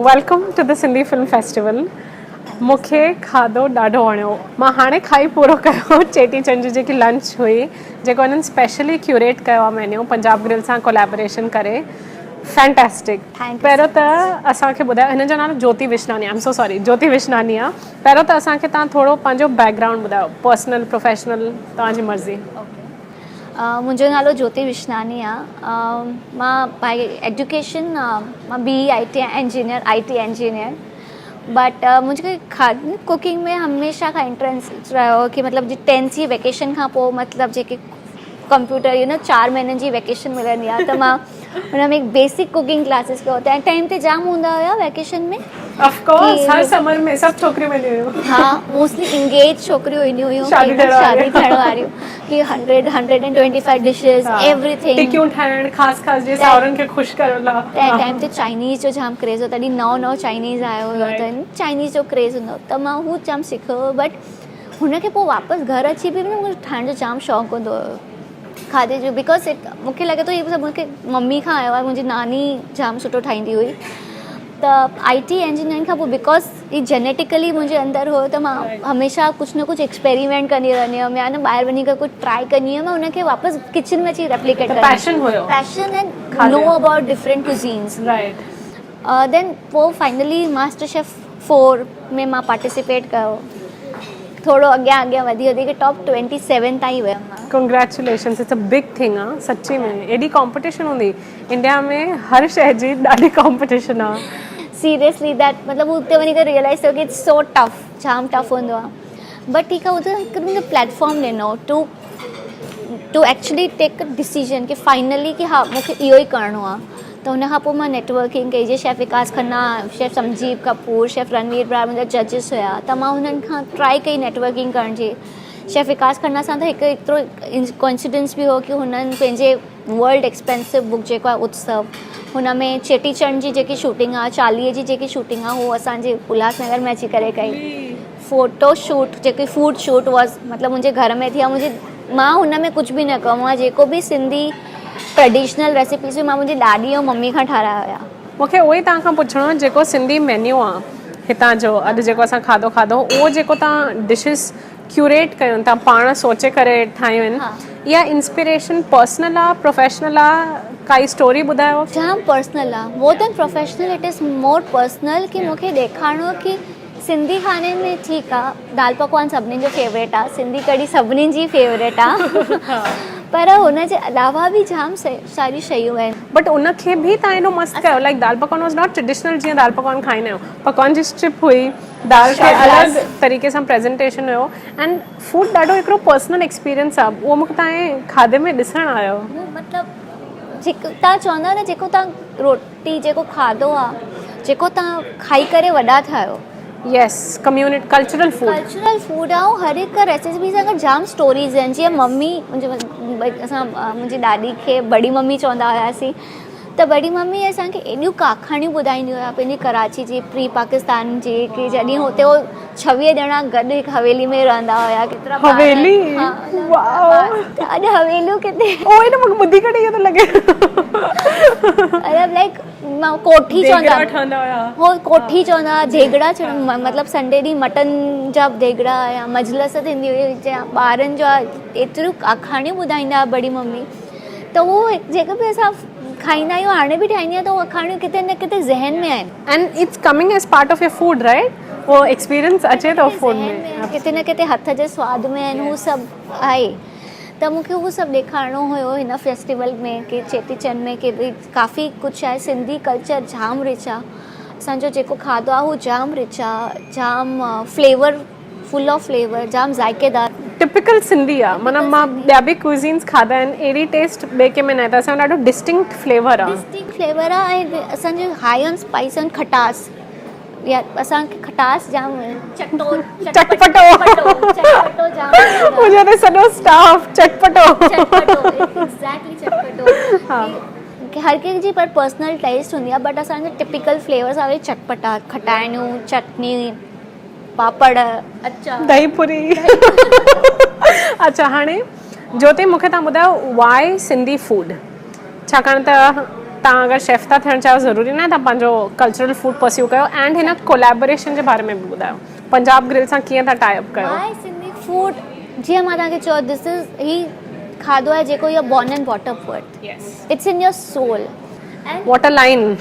Welcome to the Sindhi film festival. मूंखे खाधो ॾाढो वणियो। मां हाणे खाई पूरो कयो चेटीचंड जी जेकी लंच हुई, जेको हिननि स्पेशली क्यूरेट कयो आहे मेन्यू पंजाब ग्रिल सां कोलैबोरेशन करे। फैंटेस्टिक। पहिरियों त असांखे ॿुधायो, हिन जो नालो Jyoti Vishnani, I am so sorry, Jyoti Vishnani आहे। पहिरियों त असांखे तव्हां थोरो पंहिंजो बैकग्राउंड ॿुधायो, पर्सनल प्रोफेशनल, तव्हांजी मर्ज़ी। मुंहिंजो नालो ज्योति विशनानी आहे। मां बाय एजुकेशन मां BE IT इंजीनियर, बट मुंहिंजे कुकिंग में हमेशह खां इंट्रेस्ट रहियो कि मतिलबु जी 10th जी वेकेशन खां पोइ मतिलबु जेके कंप्यूटर 4 महीननि जी वेकेशन मिलंदी आहे त मां हुन में हिकु बेसिक कुकिंग क्लासिस कयो। तंहिं टाइम ते जाम हूंदा हुया वेकेशन में, ऑफ कोर्स हर समर में सभु छोकिरियूं वेंदियूं हुयूं। हा, मोस्टली इंगेज छोकिरियूं ईंदियूं हुयूं शादी थियण वारियूं कि 125 डिशेस एवरीथिंग, टिकियूं ठाहिण, ख़ासि जे सावरनि खे ख़ुशि करण लाइ। तंहिं टाइम ते चाइनीज़ जो जाम क्रेज़ हो, तॾहिं नओं चाइनीज़ आयो हुयो त चाइनीज़ जो क्रेज़ हूंदो त मां हू जाम सिखियो। बट हुनखे पोइ वापसि घर अची बि मुंहिंजो ठाहिण जो जाम शौक़ु हूंदो हुयो खाधे जो, बिकॉज मूंखे लॻे थो इहे सभु मूंखे मम्मी खां आयो आहे। मुंहिंजी नानी जाम सुठो ठाहींदी हुई, त IT इंजीनियरिंग खां पोइ बिकॉज ही जेनेटिकली मुंहिंजे अंदरि हुयो त मां हमेशह कुझु न कुझु एक्सपेरिमेंट कंदी रहंदी हुअमि, या न ॿाहिरि वञी करे कुझु ट्राई कंदी हुअमि, मां हुनखे वापसि किचन में अची replicate passion and know about different cuisines. Then पोइ फाइनली मास्टर शेफ 4 में मां पार्टिसिपेट कयो, थोरो अॻियां वधी के टॉप 27 ताईं वियमि मां। Congratulations, it's a big thing आहे सच्ची में। एॾी कॉम्पिटिशन हूंदी इंडिया में, हर शइ जी ॾाढी कॉम्पिटिशन आहे सीरियसली। दैट मतिलबु हुते वञी करे रियलाइज़ कयो कि it's so tough, jam tough हूंदो आहे। बट ठीकु आहे, उते हिकु मूंखे प्लेटफॉर्म ॾिनो to actually take a decision कि फाइनली कि हा मूंखे इहो ई करिणो आहे। त हुन खां पोइ मां नेटवर्किंग कई, जीअं शेफ़ विकास खन्ना, शेफ़ संजीव कपूर, शेफ़ रणवीर ब्रार मुंहिंजा जजिस हुया, त मां हुननि खां ट्राई कई नेटवर्किंग करण जी। शेफ़ विकास खन्ना सां त हिकु एतिरो कोइंसिडेंस बि हो कि हुननि पंहिंजे वर्ल्ड एक्सपेंसिव बुक जेको आहे उत्सव, हुन में चेटीचंड जी जेकी शूटिंग आहे, चालीहे जी जेकी शूटिंग आहे, उहो असांजे उल्हासनगर में अची करे कई। फ़ोटो शूट जेकी फूड शूट वॉज़ मतिलबु मुंहिंजे घर में थी आहे। मां हुन में कुझु बि न कयो, मां जेको बि सिंधी ट्रेडिशनल रेसिपीज़ मां मुंहिंजी ॾाॾी ऐं मम्मी खां ठाहिराया हुया। मूंखे उहो ई तव्हां खां पुछिणो आहे, जेको सिंधी मेन्यू आहे हितां जो अॼु जेको असां खाधो उहो जेको तव्हां डिशिस क्यूरेट कयूं, तव्हां पाण सोचे करे ठाहियूं आहिनि, इहा इंस्पिरेशन पर्सनल आहे, प्रोफेशनल आहे? काई स्टोरी ॿुधायो। जाम पर्सनल आहे, more than professional, it is more personal कि मूंखे ॾेखारिणो कि सिंधी खाने में ठीकु आहे दाल पकवान सभिनीनि जो फेवरेट आहे, सिंधी कढ़ी सभिनीनि जी फेवरेट आहे, पर हुनजे अलावा बि जाम सारी शयूं आहिनि। बट उनखे बि तव्हां एॾो मस्तु कयो, लाइक दाल पकवान वॉज नॉट ट्रेडिशनल जीअं दाल पकवान खाईंदा आहियूं। पकवान जी स्ट्रिप हुई, दाल खे अलॻि तरीक़े सां प्रेज़ेंटेशन हुयो, एंड फूड ॾाढो हिकिड़ो पर्सनल एक्सपीरियंस आहे, उहो मूंखे तव्हांजे खाधे में ॾिसणु आयो। मतिलबु जेको तव्हां चवंदा न, जेको तव्हां रोटी जेको खाधो आहे, जेको तव्हां खाई करे वॾा थिया आहियो, यस, कम्यूनिटी कल्चरल फूड आहे। हर हिकु रेसिपी सां गॾु जाम स्टोरीज़ आहिनि। जीअं मम्मी मुंहिंजी ॾाॾी खे बड़ी मम्मी चवंदा हुआसीं, त बड़ी मम्मी असांखे एॾियूं आखाणियूं ॿुधाईंदी हुया पंहिंजी कराची जी, प्री पाकिस्तान जी, कि जॾहिं हुते हो 26 ॼणा गॾु हिकु हवेली में रहंदा हुया। केतिरा हवेली, अॼु हवेलियूं किथे, ओए न मूंखे ॿुधी करे इहो थो लॻे मतिलबु लाइक कोठी चवंदा हो, कोठी चवंदा, देगड़ा चवंदा, मतिलबु संडे ॾींहुं मटन जा देगड़ा या मजलस थींदी हुई, ॿारनि जा एतिरियूं आखाणियूं ॿुधाईंदा बड़ी मम्मी। त उहो जेका बि असां खाईंदा आहियूं, हाणे बि ठाहींदी आहियां, त उहे आखाणियूं किथे न किथे ज़हन में आहिनि, and it's coming as part of your food, right? वो एक्सपीरियंस अचे थो फूड में, किथे न किथे हथ जे स्वाद में आहिनि, हू सभु आहे। त मूंखे उहो सभु ॾेखारिणो हुयो हिन फेस्टिवल में, कि चेटीचंड में, कि भई काफ़ी कुझु आहे, सिंधी कल्चर जाम रिच आहे, असांजो जेको खाधो आहे उहो जाम रिच आहे, जाम फुल ऑफ फ्लेवर, जाम ज़ाइक़ेदार, टिपिकल सिंधी आहे। माना मां ॿिया बि क्यूज़ीन्स खाधा आहिनि, अहिड़ी टेस्ट ॿिए के में न आहे, त असांजो ॾाढो डिस्टिंक्ट फ्लेवर आहे, ऐं असांजो हाई ऑन स्पाइस एंड खटास, या असांखे खटास जाम, चटपटो जाम, मुंहिंजो त सॼो स्टाफ चटपटो, एग्ज़ैक्टली चटपटो। हर कंहिं जी पर पर्सनल टेस्ट हूंदी आहे, बट असांजा टिपिकल फ्लेवर्स आहे चटपटा, खटाइणियूं, चटनी, पापड़, दही पूरी। अच्छा, हाणे ज्योति मूंखे तव्हां ॿुधायो वाई सिंधी फूड, छाकाणि त तव्हां अगरि शेफ था थियणु चाहियो ज़रूरी न आहे तव्हां पंहिंजो कल्चरल फूड परस्यू कयो एंड हिन कोलैबोरेशन जे बारे में बि ॿुधायो पंजाब ग्रिल सां कीअं था टाइप कयो माय सिंधी फूड जीअं मां तव्हांखे चयो दिस इज़ ही खाधो आहे जेको इहो born and bought up word it's in your soul and what a line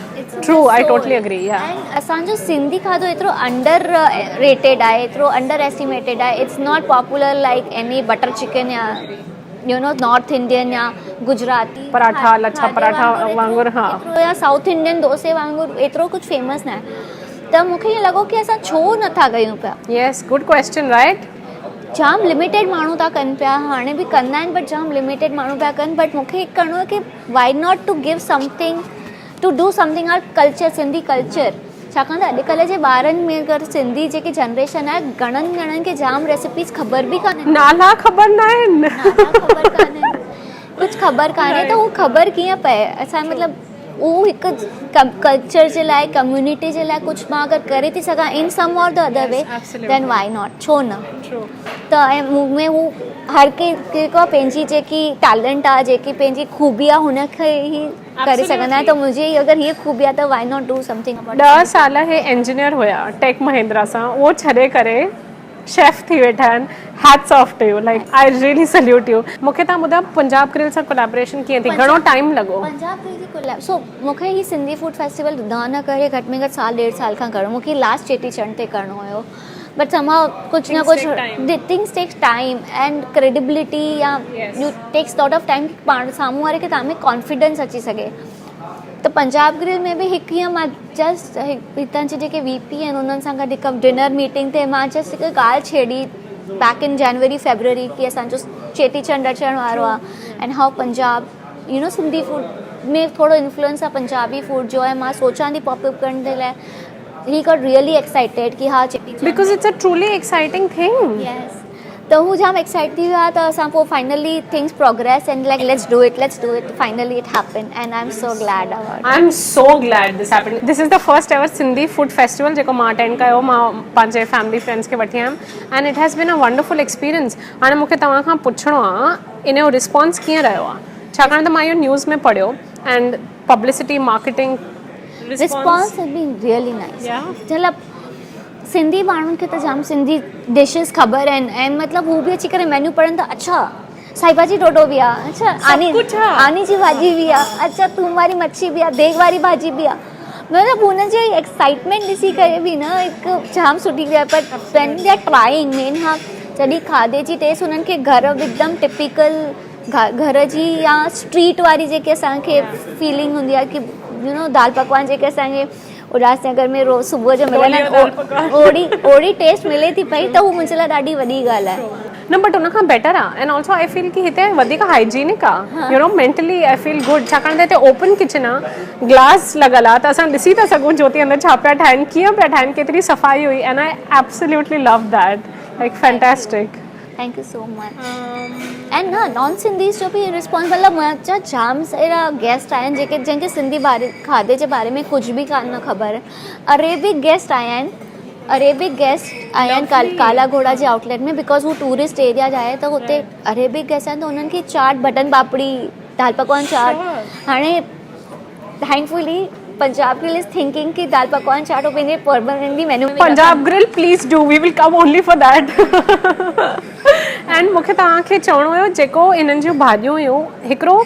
true I totally agree and असांजो सिंधी खाधो एतिरो अंडर रेटेड आहे एतिरो अंडर एस्टिमेटेड आहे it's not popular like any butter chicken या यू नो नॉर्थ इंडियन या गुजराती पराठा लच्छा पराठा वांगुरु हा या साउथ इंडियन डोसे वांगुरु एतिरो कुझु फेमस न आहे त मूंखे ईअं लॻो की असां छो नथा कयूं पिया यस गुड क्वेश्चन राइट जाम लिमिटेड माण्हू था कनि पिया हाणे बि कंदा आहिनि बट जाम लिमिटेड माण्हू पिया कनि बट मूंखे हिकु करिणो आहे की why not to give something to do something our culture Sindhi culture छाकाणि त अॼुकल्ह जे ॿारनि में अगरि सिंधी जेकी जनरेशन आहे घणनि ॼणनि खे जाम रेसिपीज़ ख़बर बि कान्हे नाला ख़बर न आहिनि ख़बर कान्हे कुझु ख़बर कान्हे त उहो ख़बर कीअं पए असां मतिलबु उहो हिकु कल्चर जे लाइ कम्युनिटी जे लाइ कुझु मां अगरि करे थी सघां in some or the other way then why not छो न त ऐं मूं में हू हर कंहिंखे पंहिंजी जेकी टैलेंट आहे जेकी पंहिंजी ख़ूबी आहे हुनखे ई करे सघंदा आहिनि त मुंहिंजी अगरि हीअ ख़ूबी आहे त वाई नॉट डू समथिंग 10 साल हे इंजीनियर हुया टेक महिंद्रा सां उहो छॾे करे शेफ थी वेठा आहिनि hats off to you like I really salute you मूंखे तव्हां ॿुधायो पंजाब ग्रिल सां कोलैबोरेशन कीअं थी घणो टाइम लॻो पंजाब ग्रिल जी कोलैब सो मूंखे ही सिंधी फूड फेस्टिवल न करे घटि में घटि साल ॾेढ साल खां करणो मूंखे लास्ट चेटीचंड ते करणो हुयो बट समा कुझु न कुझु things takes time and credibility या you takes lot of time पाण साम्हूं वारे खे तव्हां में कॉन्फिडेंस अची सघे त पंजाब ग्रिल में बि हिकु हीअं मां जस्ट हितां जी जेके वीपी आहिनि उन्हनि सां गॾु हिकु डिनर मीटिंग ते मां जस्ट हिकु ॻाल्हि छेड़ी बैक इन जनवरी फेबररी की असांजो चेटीचंड अचण वारो आहे and how Punjab you know Sindhi food में थोरो इन्फ्लुएंस आहे पंजाबी फूड जो आहे मां सोचां थी पॉपअप करण जे लाइ ही गॉट रियली एक्साइटेड की हा Cheti Chand because it's a truly exciting thing yes त हू जाम एक्साइट थी विया त असां पोइ finally things progress and like let's do it finally it happen and I am so glad about I am so glad this happened this is the first ever Sindhi food festival जेको मां attend कयो मां पंहिंजे family friends खे वठी आयमि and it has been a wonderful experience हाणे मूंखे तव्हां खां पुछिणो आहे इन जो रिस्पॉन्स कीअं रहियो आहे छाकाणि त मां इहो न्यूज़ में पढ़ियो and publicity marketing response has been really nice मतिलबु सिंधी माण्हुनि खे त जाम सिंधी डिशिस ख़बर आहिनि ऐं मतिलबु हू बि अची करे मेन्यू पढ़नि था अच्छा साई भाॼी डोडो बि आहे अच्छा आनी जी भाॼी बि आहे अच्छा थूम वारी मच्छी बि आहे देग वारी भाॼी बि आहे मतिलबु हुनजी एक्साइटमेंट ॾिसी करे बि न हिकु जाम सुठी आहे पर when they are trying main हा जॾहिं खाधे जी टेस्ट हुननि खे घर हिकदमि टिपिकल घर जी या स्ट्रीट वारी जेके असांखे फीलिंग हूंदी आहे की यू नो दाल पकवान जेके असांखे उल्हासनगर में रोज़ सुबुह जो मिलंदा आहिनि ओड़ी टेस्ट मिले थी पई त हू मुंहिंजे लाइ ॾाढी वॾी ॻाल्हि आहे न बट उन खां बेटर आहे एंड ऑल्सो आई फील की हिते वधीक हाइजीनिक आहे you know mentally I feel good छाकाणि त हिते ओपन किचन आहे ग्लास लॻल आहे त असां ॾिसी था सघूं ज्योति अंदरि छा पिया ठाहिनि कीअं पिया ठाहिनि केतिरी सफ़ाई हुई and I absolutely love that like fantastic thank you so much and न नॉन सिंधीज़ जो बि रिस्पॉन्स मतिलबु मुंहिंजा जाम अहिड़ा गेस्ट आया आहिनि जंहिंखे सिंधी खाधे जे बारे में कुझु बि कान ख़बर अरेबिक गेस्ट आया आहिनि काला घोड़ा जे आउटलेट में बिकॉज हू टूरिस्ट एरिया जा आहे त हुते अरेबिक गेस्ट आहिनि त उन्हनि खे चाट बटन पापड़ी दाल पकवान चाट हाणे thankfully Punjab Grill is thinking की दाल पकवान चाट हो पंहिंजे परमानेंटली मेन्यू में Punjab Grill please do we will come only for that and मूंखे तव्हांखे चवणो हुयो जेको इन्हनि जूं भाॼियूं हुयूं हिकिड़ो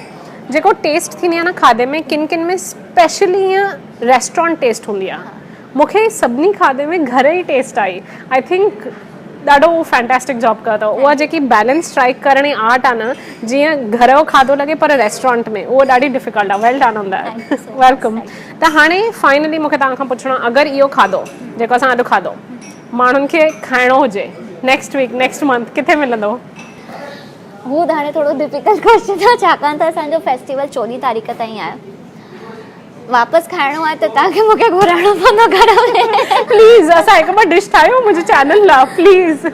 जेको टेस्ट थींदी आहे न खाधे में किन किन में स्पेशली ईअं रेस्टोरेंट टेस्ट हूंदी आहे मूंखे सभिनी खाधे में घर ई टेस्ट आई आई थिंक ॾाढो फैंटास्टिक जॉब कयो अथव उहा जेकी बैलेंस स्ट्राइक करण जी आर्ट आहे न जीअं घर जो खाधो लॻे पर रेस्टोरेंट में उहो ॾाढी डिफिकल्ट आहे वेल डन ऑन दैट वेलकम त हाणे फाइनली मूंखे तव्हां खां पुछिणो आहे अगरि इहो खाधो जेको असां अॼु खाधो माण्हुनि खे खाइणो हुजे नेक्स्ट वीक नेक्स्ट मंथ किथे मिलंदो हू त हाणे थोरो डिफिकल्ट क्वेश्चन आहे छाकाणि त असांजो फेस्टिवल 14 तारीख़ ताईं आहे वापसि खाइणो आहे त तव्हांखे मूंखे घुराइणो पवंदो घर में प्लीज़ असां हिकु ॿ डिश ठाहियो मुंहिंजे चैनल लाइ please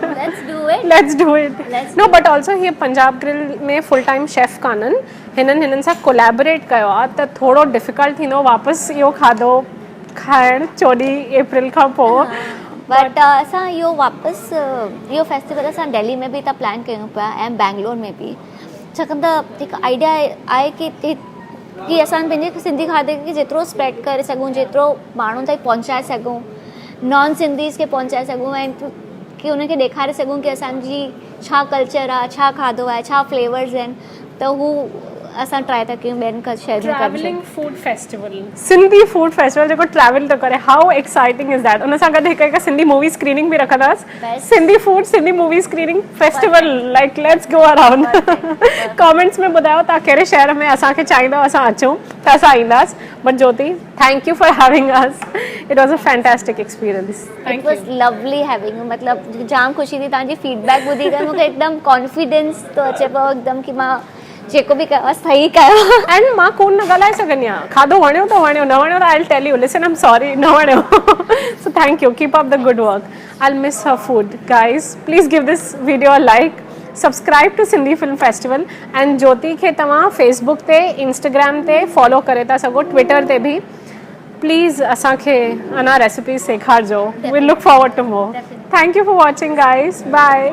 let's do it no but also हीअ पंजाब ग्रिल में फुल टाइम शेफ कान्हनि हिननि सां कोलैबोरेट कयो आहे त थोरो डिफिकल्ट थींदो वापसि इहो खाधो खाइणु 14 अप्रैल खां पोइ बट असां इहो वापसि इहो फेस्टिवल असां दिल्ली में बि था प्लान कयूं पिया ऐं बैंगलोर में बि छाकाणि त हिकु आइडिया आहे की कि असां पंहिंजे सिंधी खाधे खे जेतिरो स्प्रेड करे सघूं, जेतिरो माण्हुनि ताईं पहुचाए सघूं, नॉन सिंधीज़ खे पहुचाए सघूं ऐं कि उनखे ॾेखारे सघूं कि असांजी छा कल्चर आहे, छा खाधो आहे, छा फ्लेवर्स आहिनि, त हू असां ट्राए था कयूं ॿियनि खां शहरनि खां। Travelling food festival, Sindhi food festival जेको ट्रैवल थो करे, हाउ एक्साइटिंग इज़ दैट। उन सां गॾु हिकु सिंधी मूवी स्क्रीनिंग बि रखंदासीं, Sindhi food Sindhi movie screening festival, like let's go around. Comments में ॿुधायो तव्हां कहिड़े शहर में असांखे चाहींदव असां अचूं त असां ईंदासीं। But Jyoti, thank you for having us, it was a fantastic experience. It was lovely having U, मतिलबु जाम ख़ुशी थी तव्हांजी फीडबैक ॿुधी करे, मूंखे हिकदमि कॉन्फिडेंस थो अचे पियो हिकदमि कि मां जेको बि कयो सही कयो। एंड मां कोन न ॻाल्हाए सघंदी आहियां, खाधो वणियो त वणियो, न वणियो त I will tell you, listen I am sorry, न वणियो। So thank you, keep up the good work, I will miss her food. Guys please give this video a like, subscribe to Sindhi film festival, and Jyoti खे तव्हां Facebook ते, Instagram ते follow करे था सघो, Twitter ते भी। प्लीज़ असांखे अञा रेसिपीज़ सेखारिजो, we look forward to more. Thank you for watching guys, by.